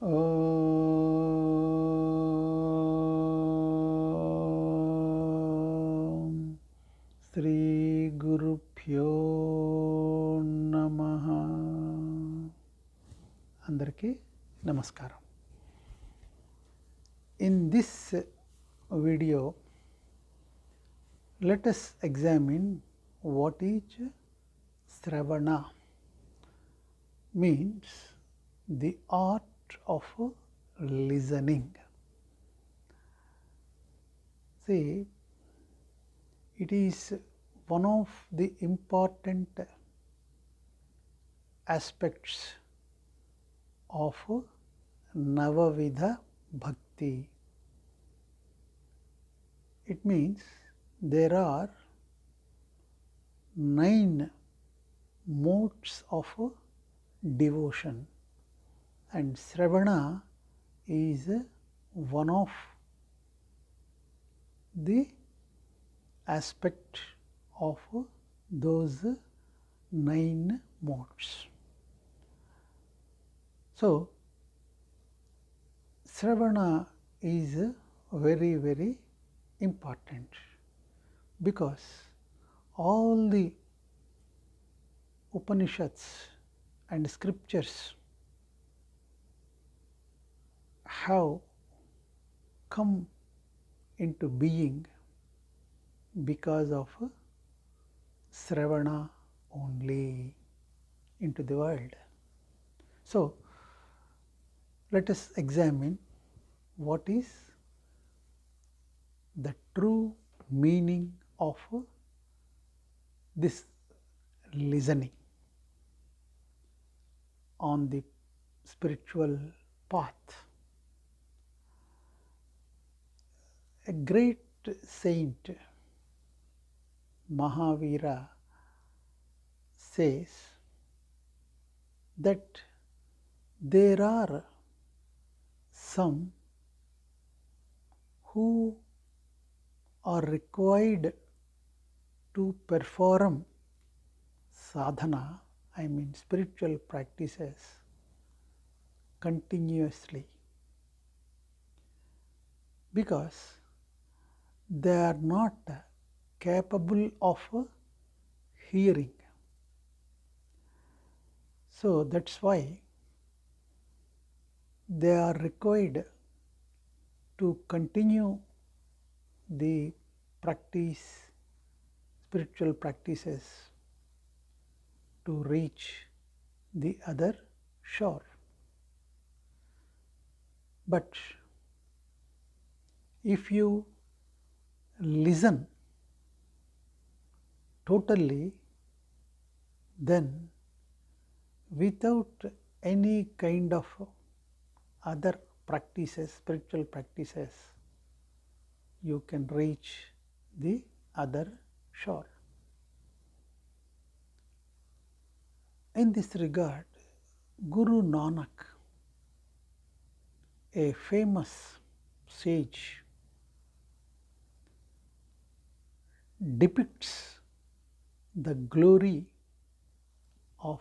ఓం శ్రీ గురుభ్యో నమః. అందరికీ నమస్కారం. In this video, let us examine what is Sravana. Means the art of listening. See, it is one of the important aspects of Navavidha Bhakti. It means there are 9 modes of devotion, and Sravana is one of the aspect of those 9 modes. So, Sravana is very, very important because all the Upanishads and scriptures have come into being because of Sravana only into the world. So, let us examine what is the true meaning of this listening on the spiritual path. A great saint, Mahavira, says that there are some who are required to perform sadhana, I mean spiritual practices, continuously, because they are not capable of hearing. So, that is why they are required to continue the practice, spiritual practices, to reach the other shore. But if you listen totally, then without any kind of other practices, spiritual practices, you can reach the other shore. In this regard, Guru Nanak, a famous sage, depicts the glory of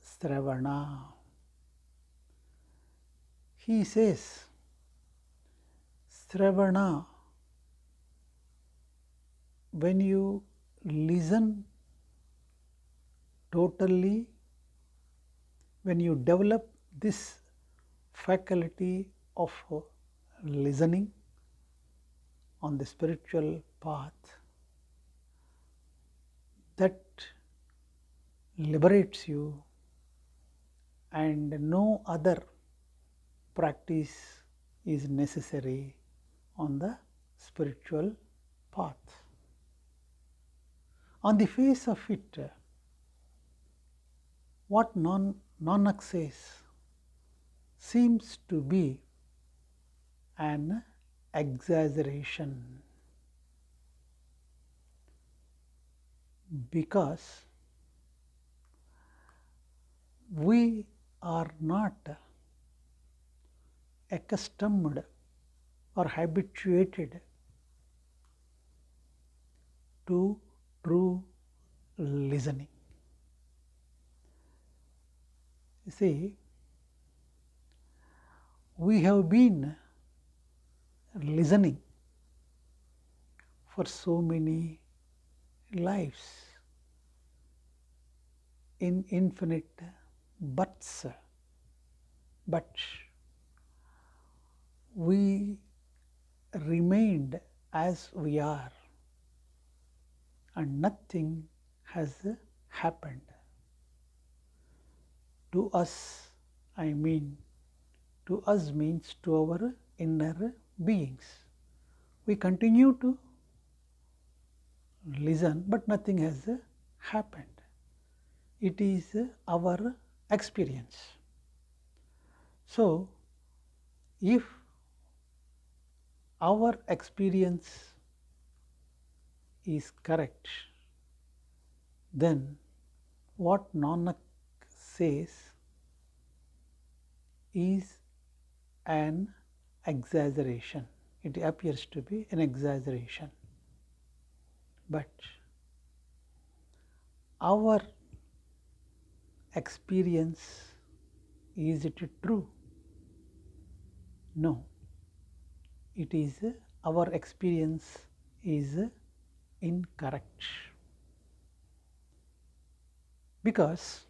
Sravana. He says, Sravana, when you listen totally, when you develop this faculty of listening on the spiritual path, that liberates you, and no other practice is necessary on the spiritual path. On the face of it, what Nanak says seems to be an exaggeration, because we are not accustomed or habituated to true listening. You see, we have been listening for so many lives in infinite births, but we remained as we are and nothing has happened. To us, I mean, to us means to our inner beings. We continue to listen, but nothing has happened. It is our experience. So, if our experience is correct, then what Nanak says is an exaggeration. It appears to be an exaggeration. But our experience, is it true? No. It is our experience is incorrect, because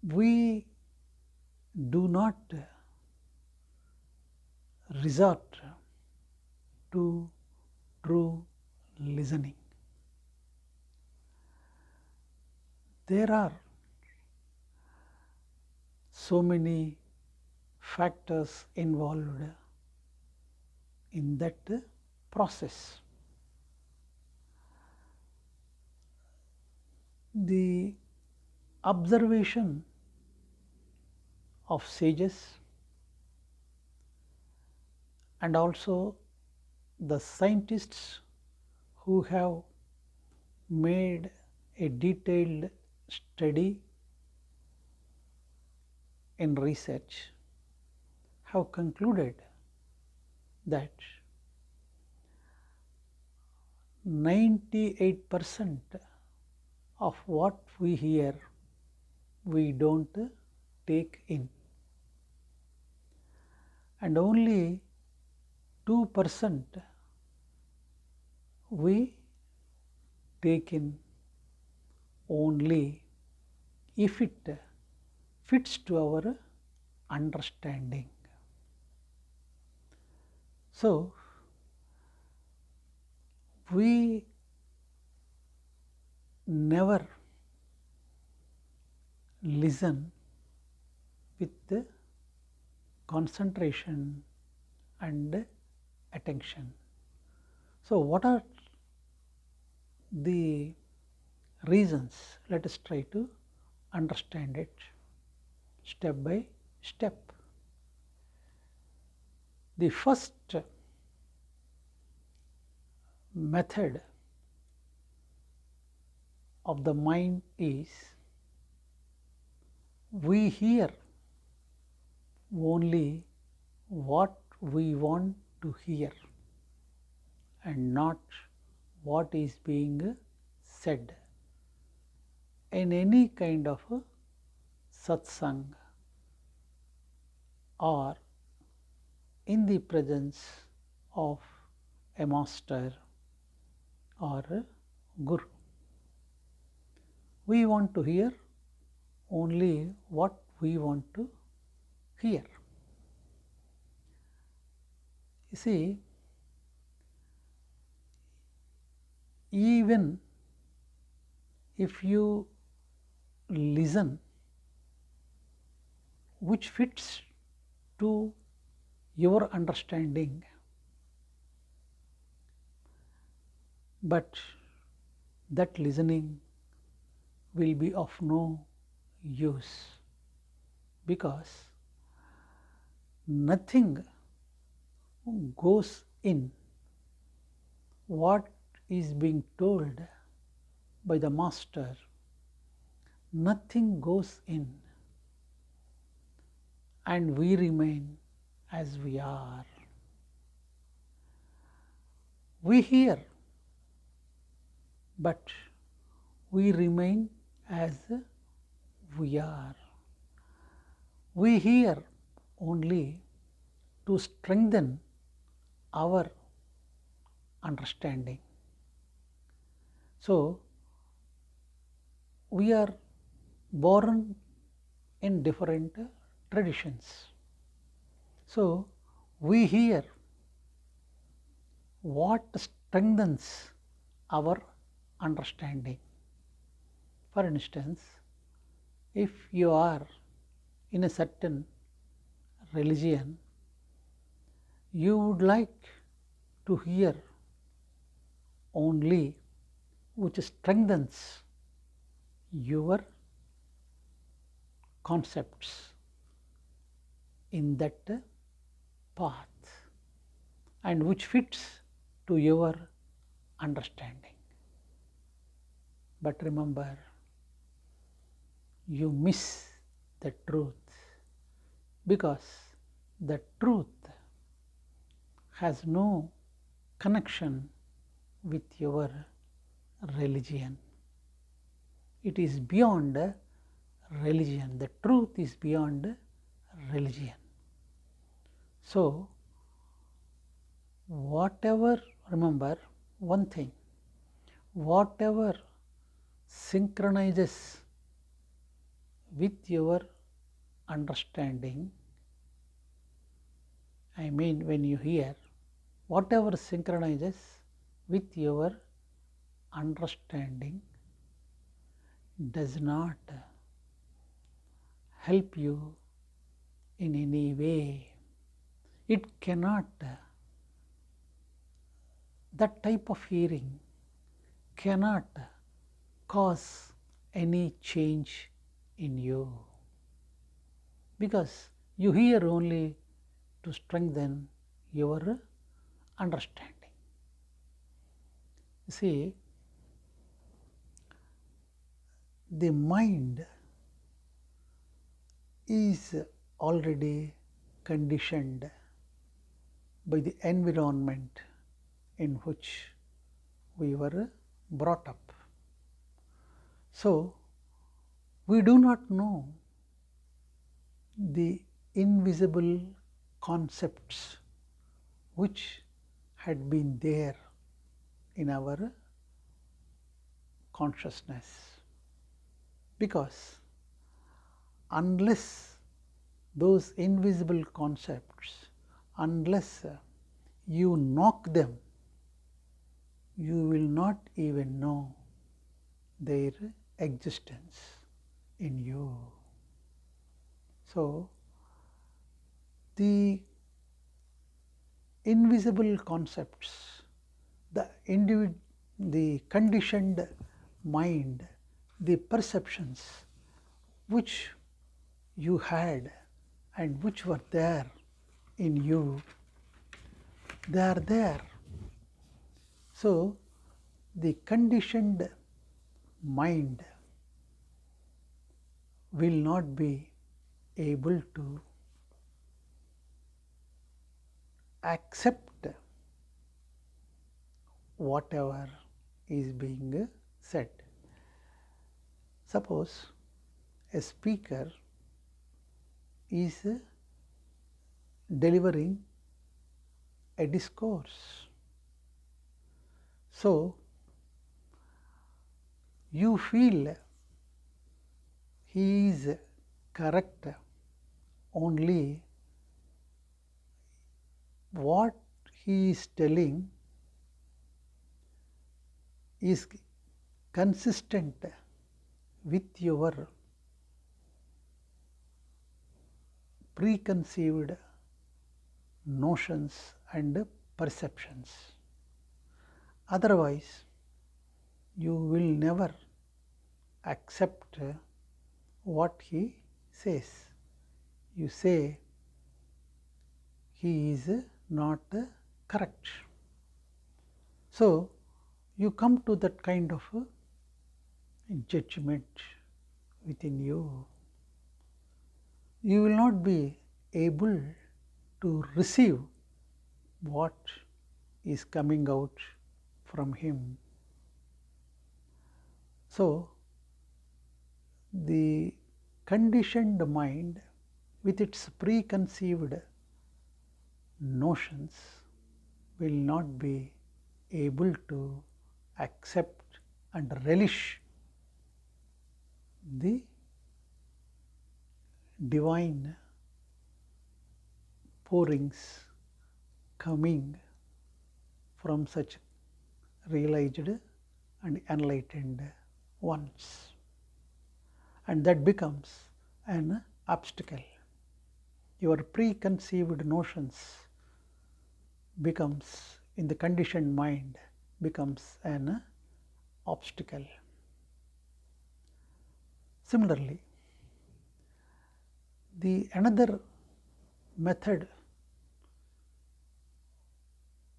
we do not resort to true listening. There are so many factors involved in that process. The observation of sages and also the scientists who have made a detailed study in research have concluded that 98% of what we hear we don't take in, and only 2% we take in only if it fits to our understanding. So, we never listen with concentration and attention. So, what are the reasons? Let us try to understand it step by step. The first method of the mind is we hear only what we want to hear and not what is being said in any kind of satsang or in the presence of a master or a guru. We want to hear only what we want to hear. You see, even if you listen which fits to your understanding, but that listening will be of no use, because nothing goes in what is being told by the master, nothing goes in, and we remain as we are. We hear, but we remain as we are. We hear only to strengthen our understanding. So, we are born in different traditions. So, we hear what strengthens our understanding. For instance, if you are in a certain religion, you would like to hear only which strengthens your concepts in that path and which fits to your understanding. But remember, you miss the truth, because the truth has no connection with your religion. It is beyond religion. The truth is beyond religion. So, whatever, remember one thing, whatever synchronizes with your understanding, I mean when you hear, whatever synchronizes with your understanding does not help you in any way. It cannot, that type of hearing cannot cause any change in you, because you hear only to strengthen your understanding. See, the mind is already conditioned by the environment in which we were brought up. So, we do not know the invisible concepts which had been there in our consciousness, because unless those invisible concepts, unless you knock them, you will not even know their existence in you. So, the invisible concepts, the conditioned mind, the perceptions which you had and which were there in you, they are there. So, the conditioned mind will not be able to accept whatever is being said. Suppose a speaker is delivering a discourse. So, you feel he is correct only what he is telling is consistent with your preconceived notions and perceptions. Otherwise, you will never accept what he says. You say he is not correct. So, you come to that kind of judgment within you. You will not be able to receive what is coming out from him. So, the conditioned mind with its preconceived notions will not be able to accept and relish the divine pourings coming from such realized and enlightened ones, and that becomes an obstacle. Your preconceived notions becomes, in the conditioned mind, becomes an obstacle. Similarly, the another method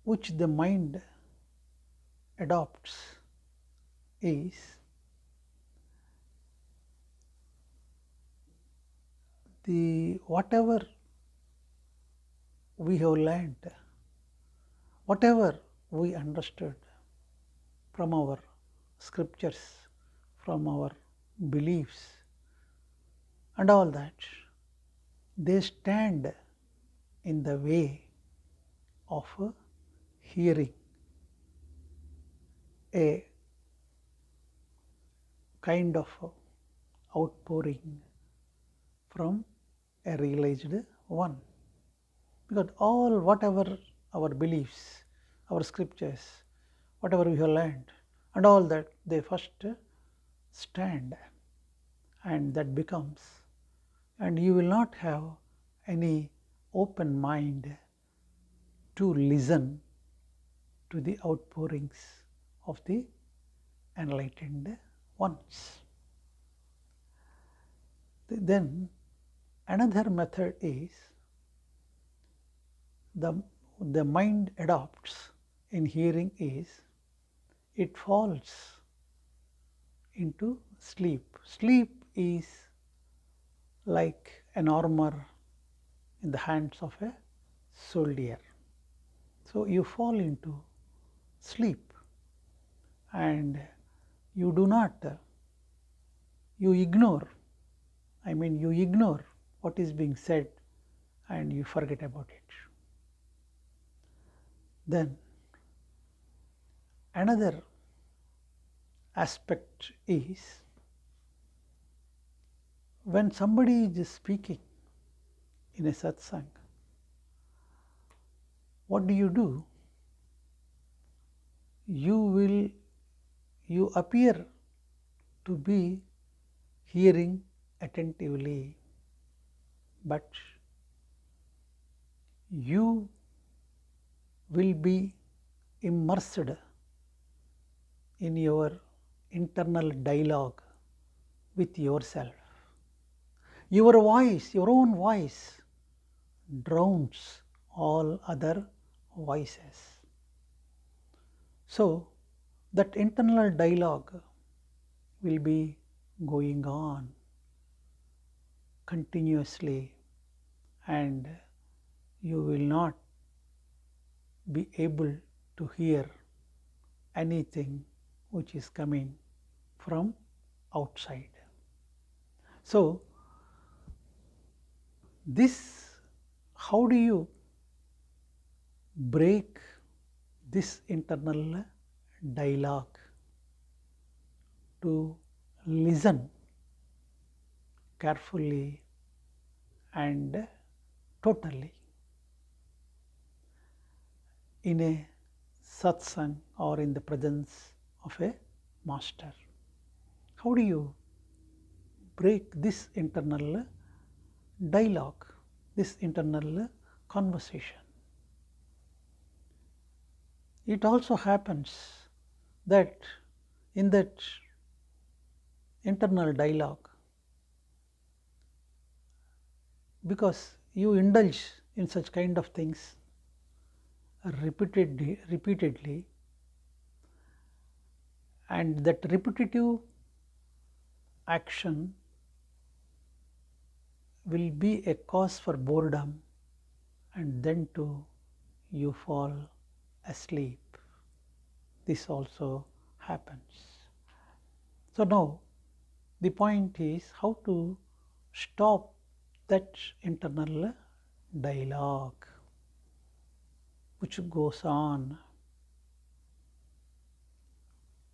which the mind adopts is the whatever we have learned, whatever we understood from our scriptures, from our beliefs and all that, they stand in the way of hearing a kind of outpouring from a realized one. Because all whatever our beliefs, our scriptures, whatever we have learned and all that, they first stand, and that becomes, and you will not have any open mind to listen to the outpourings of the enlightened ones. Then another method is the mind adopts in hearing is it falls into sleep. Sleep is like an armor in the hands of a soldier. So you fall into sleep and you do not, you ignore, you ignore what is being said and you forget about it. Then another aspect is when somebody is speaking in a satsang, what do? You appear to be hearing attentively, but you will be immersed in your internal dialogue with yourself. Your voice, your own voice, drowns all other voices. So that internal dialogue will be going on continuously, and you will not be able to hear anything which is coming from outside. So this, how do you break this internal dialogue to listen carefully and totally in a satsang or in the presence of a master? How do you break this internal dialogue, this internal conversation? It also happens that in that internal dialogue, because you indulge in such kind of things repeatedly, and that repetitive action will be a cause for boredom, and then too you fall asleep. This also happens. So now the point is how to stop that internal dialogue which goes on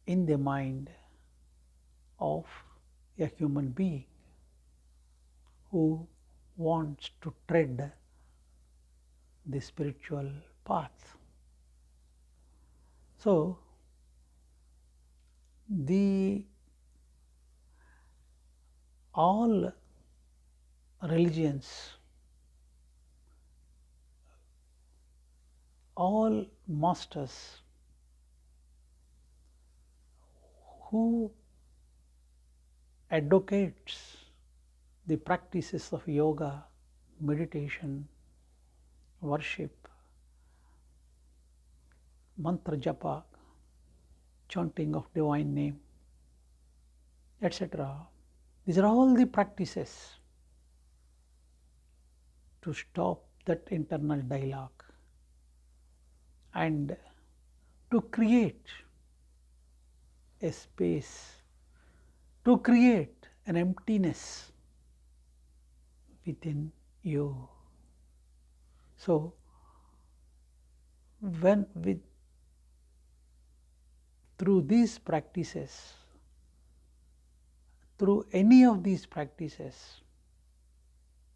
in the mind of a human being who wants to tread the spiritual path. So, the all religions, all masters who advocates the practices of yoga, meditation, worship, mantra japa, chanting of divine name, etc. These are all the practices to stop that internal dialogue and to create a space, to create an emptiness within you. So, when with through these practices, through any of these practices,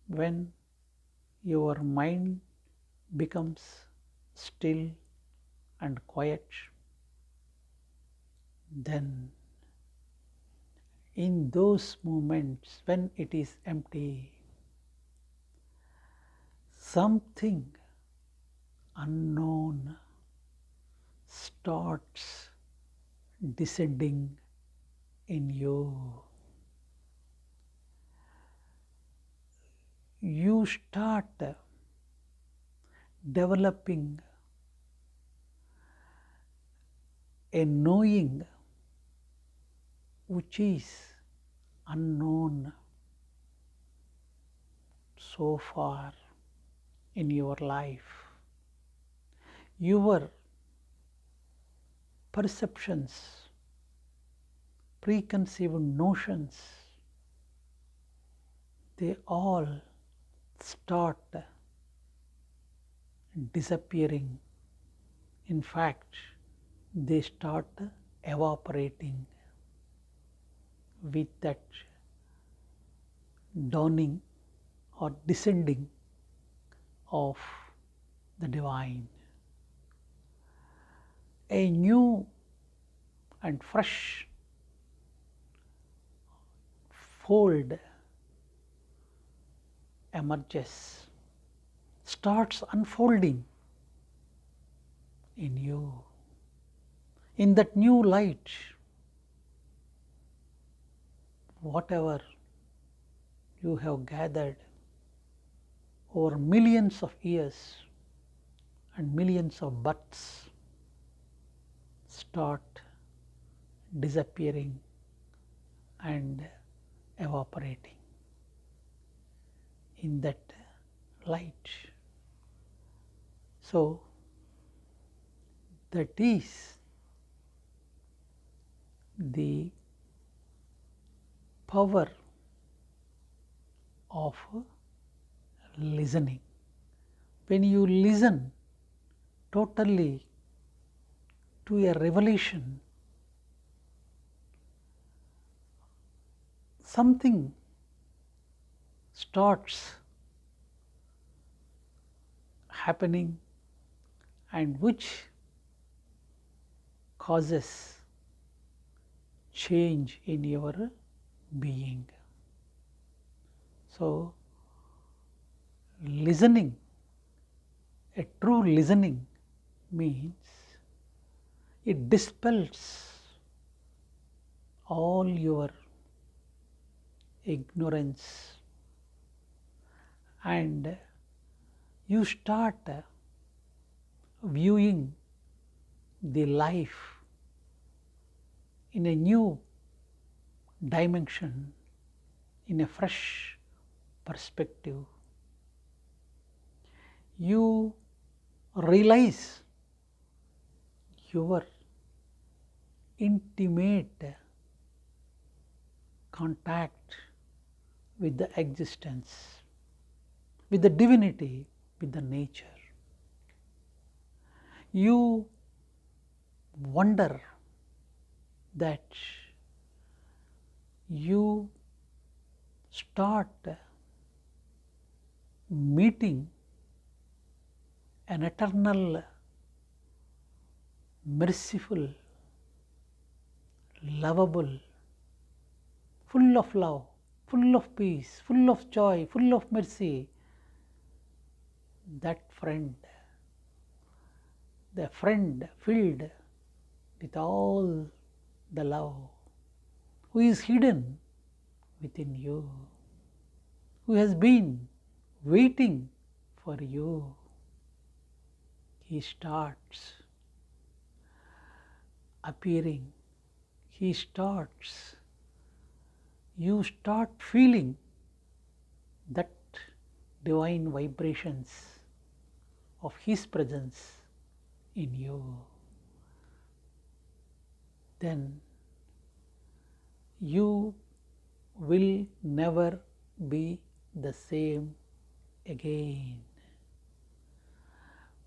when your mind becomes still and quiet, then in those moments when it is empty, something unknown starts descending in you. You start developing a knowing which is unknown so far in your life. Your perceptions, preconceived notions, they all start disappearing. In fact, they start evaporating with that dawning or descending of the divine. A new and fresh fold emerges, starts unfolding in you. In that new light, whatever you have gathered over millions of years and millions of births start disappearing and evaporating in that light. So, that is the power of listening. When you listen totally to a revelation, something starts happening and which causes change in your being. So, listening, a true listening means it dispels all your ignorance and you start viewing the life in a new dimension, in a fresh perspective. You realize your intimate contact with the existence. with the divinity, with the nature. You wonder that you start meeting an eternal, merciful, lovable, full of love, full of peace, full of joy, full of mercy, that friend, the friend filled with all the love, who is hidden within you, who has been waiting for you. He starts appearing, he starts, you start feeling that divine vibrations of his presence in you. Then you will never be the same again.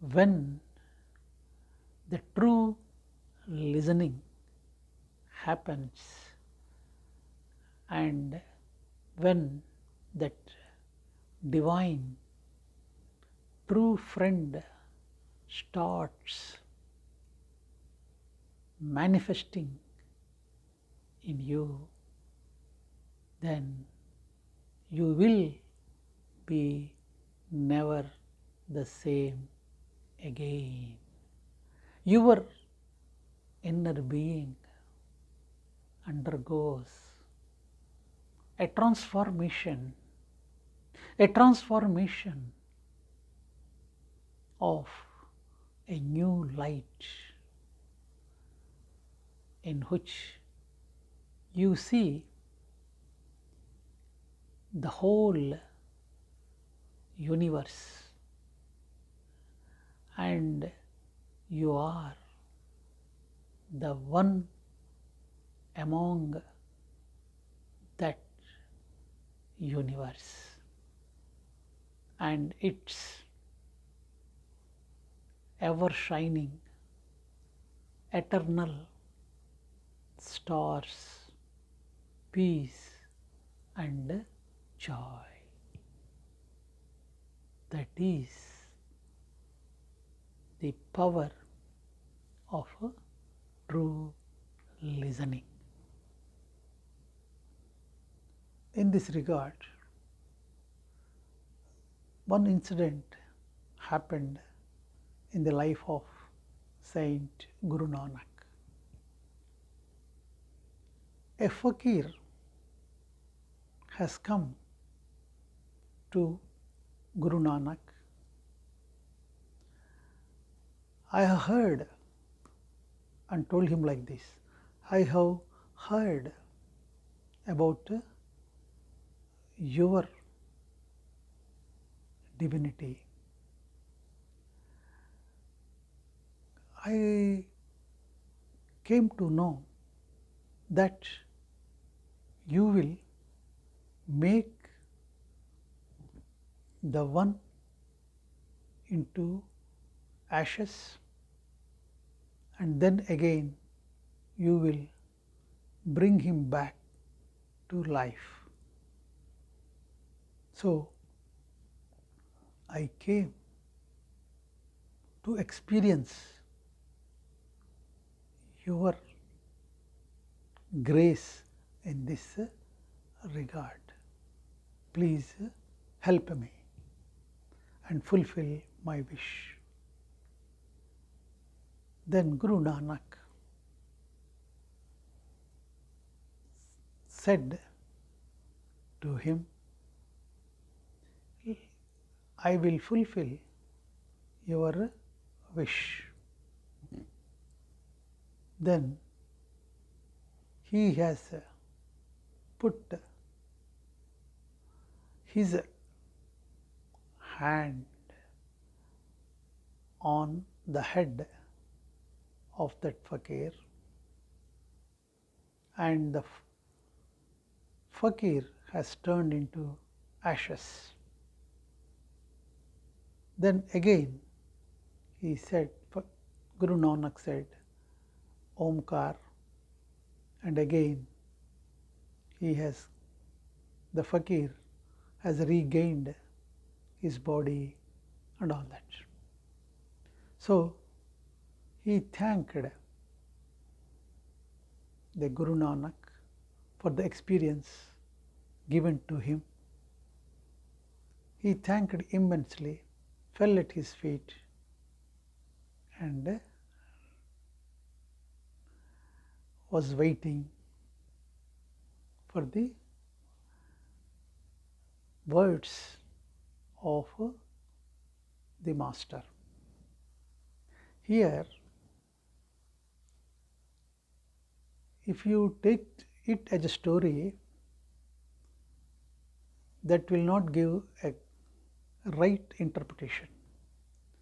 When the true listening happens and when that divine true friend starts manifesting in you, then you will be never the same again. Your inner being undergoes a transformation of a new light in which you see the whole universe and you are the one among that universe and its ever shining eternal stars, peace and joy. That is the power of true listening. In this regard, one incident happened in the life of Saint Guru Nanak. A fakir has come to Guru Nanak. I have heard and told him like this, I have heard about your divinity. I came to know that you will make the one into ashes and then again you will bring him back to life. So I came to experience your grace in this regard. Please help me and fulfill my wish. Then Guru Nanak said to him, I will fulfill your wish. Then he has put his hand on the head of that fakir and the fakir has turned into ashes. Then again he said, Guru Nanak said, Omkar, and again the fakir has regained his body and all that. So he thanked the Guru Nanak for the experience given to him. He thanked immensely, fell at his feet, and was waiting for the words of the master. Here, if you take it as a story, that will not give a right interpretation.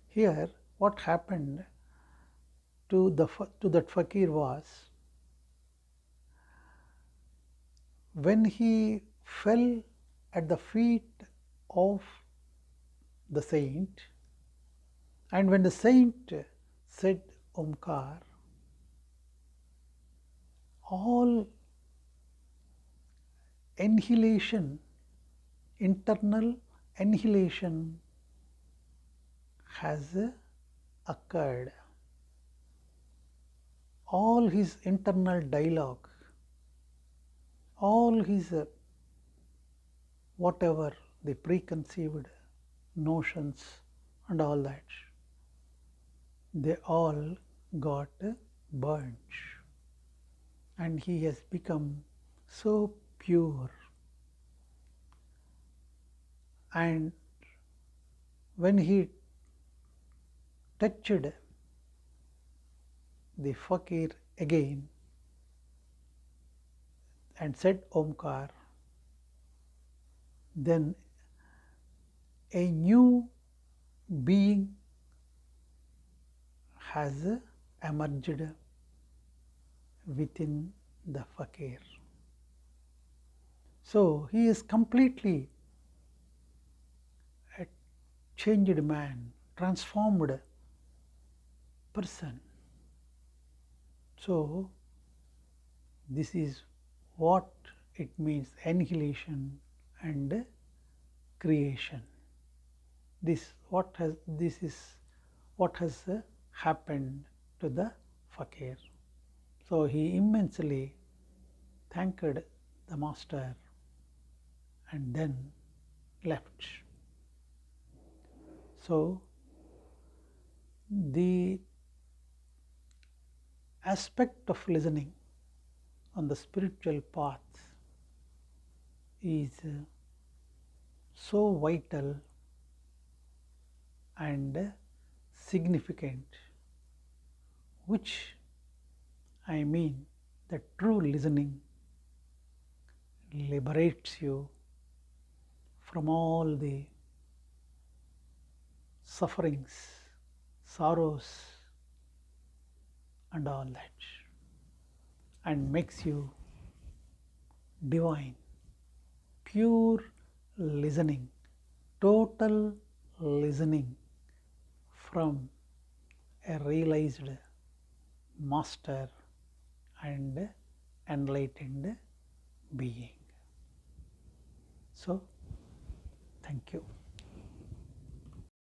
Here, what happened to that fakir was, when he fell at the feet of the saint, and when the saint said Omkar, all annihilation, internal annihilation has occurred. All his internal dialogue, all his whatever the preconceived notions and all that, they all got burnt, and he has become so pure. And when he touched the fakir again and said Omkar, then a new being has emerged within the fakir. So he is completely a changed man, transformed person. So this is what it means, annihilation and creation. This is what has happened to the fakir. So he immensely thanked the master and then left. So the aspect of listening on the spiritual path is so vital and significant, which I mean that true listening liberates you from all the sufferings, sorrows and all that, and makes you divine, pure listening, total listening from a realized master and enlightened being. So, thank you.